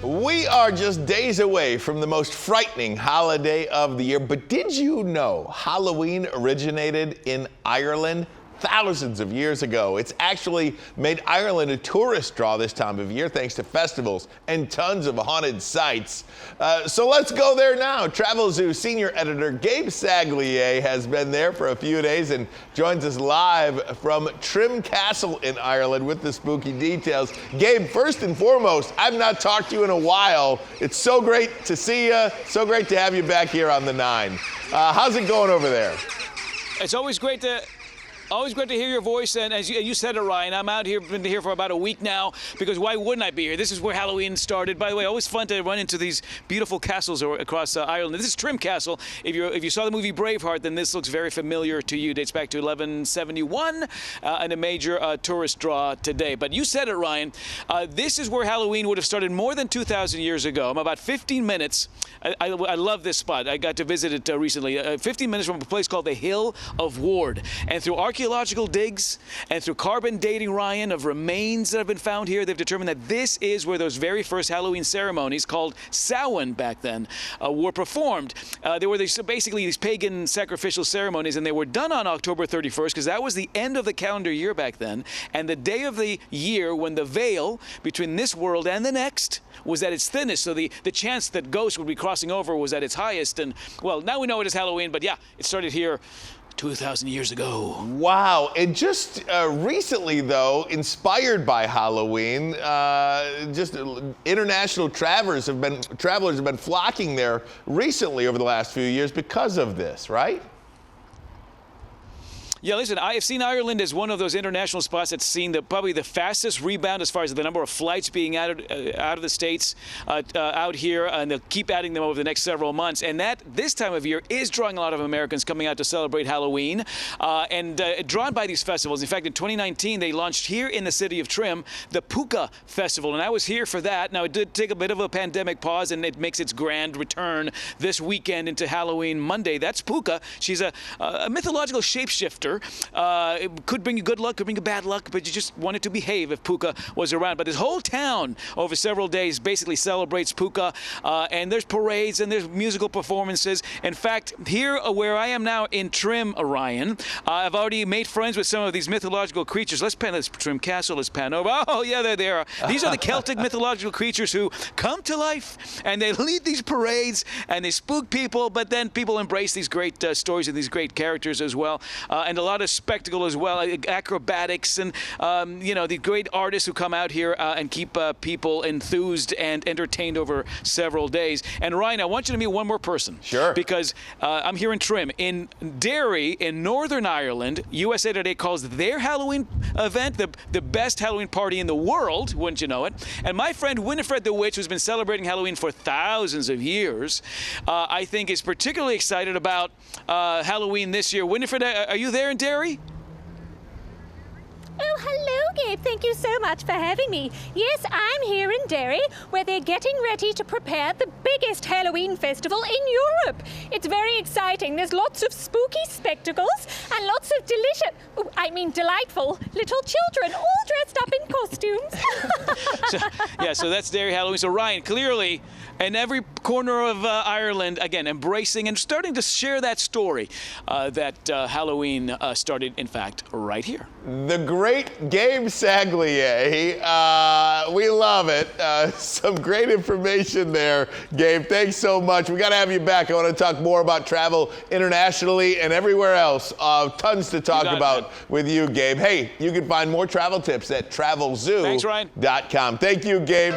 We are just days away from the most frightening holiday of the year, but did you know Halloween originated in Ireland thousands of years ago? It's actually made Ireland a tourist draw this time of year thanks to festivals and tons of haunted sites. So let's go there now. Travel Zoo senior editor Gabe Saglier has been there for a few days and joins us live from Trim Castle in Ireland with the spooky details. Gabe, first and foremost, I've not talked to you in a while. It's so great to see you. So great to have you back here on the 9. How's it going over there? It's always great to hear your voice, and as you said it, Ryan, I'm out here, been here for about a week now, because why wouldn't I be here? This is where Halloween started. By the way, always fun to run into these beautiful castles across Ireland. This is Trim Castle. If you saw the movie Braveheart, then this looks very familiar to you. It dates back to 1171, and a major tourist draw today. But you said it, Ryan. This is where Halloween would have started more than 2,000 years ago. I'm about 15 minutes. I love this spot. I got to visit it recently. 15 minutes from a place called the Hill of Ward. And through archaeological digs and through carbon dating, Ryan, of remains that have been found here, they've determined that this is where those very first Halloween ceremonies, called Samhain back then, were performed. They were basically these pagan sacrificial ceremonies, and they were done on October 31st because that was the end of the calendar year back then, and the day of the year when the veil between this world and the next was at its thinnest. So the chance that ghosts would be crossing over was at its highest. And, well, now we know it is Halloween, but yeah, it started here 2,000 years ago. Wow. And just recently, though, inspired by Halloween, just international travelers have been flocking there recently over the last few years because of this, right? Yeah, listen, I have seen Ireland as one of those international spots that's seen probably the fastest rebound as far as the number of flights being added out of the States out here, and they'll keep adding them over the next several months. And that, this time of year, is drawing a lot of Americans coming out to celebrate Halloween, and drawn by these festivals. In fact, in 2019, they launched here in the city of Trim the Puka Festival, and I was here for that. Now, it did take a bit of a pandemic pause, and it makes its grand return this weekend into Halloween Monday. That's Puka. She's a mythological shapeshifter. It could bring you good luck, could bring you bad luck, but you just wanted to behave if Puka was around. But this whole town over several days basically celebrates Puka, and there's parades and there's musical performances. In fact, here where I am now in Trim, Orion, I've already made friends with some of these mythological creatures. Let's Trim Castle, let's pan over. Oh yeah, there they are. These are the Celtic mythological creatures who come to life, and they lead these parades, and they spook people, but then people embrace these great stories and these great characters as well. And a lot of spectacle as well, acrobatics, and the great artists who come out here and keep people enthused and entertained over several days. And Ryan, I want you to meet one more person. Sure. Because I'm here in Trim. In Derry, in Northern Ireland, USA Today calls their Halloween event the best Halloween party in the world, wouldn't you know it? And my friend Winifred the Witch, who's been celebrating Halloween for thousands of years, I think is particularly excited about Halloween this year. Winifred, are you there in Derry? Oh, hello, Gabe. Thank you so much for having me. Yes, I'm here in Derry, where they're getting ready to prepare the biggest Halloween festival in Europe. It's very exciting. There's lots of spooky spectacles and lots of delightful little children, all dressed up in costumes. So that's Derry Halloween. So Ryan, clearly, in every corner of Ireland, again, embracing and starting to share that story that Halloween started, in fact, right here. The great Gabe Saglier. We love it. Some great information there, Gabe. Thanks so much. We got to have you back. I want to talk more about travel internationally and everywhere else. Tons to talk about with you, Gabe. Hey, you can find more travel tips at travelzoo.com. Thanks, Ryan. Thank you, Gabe.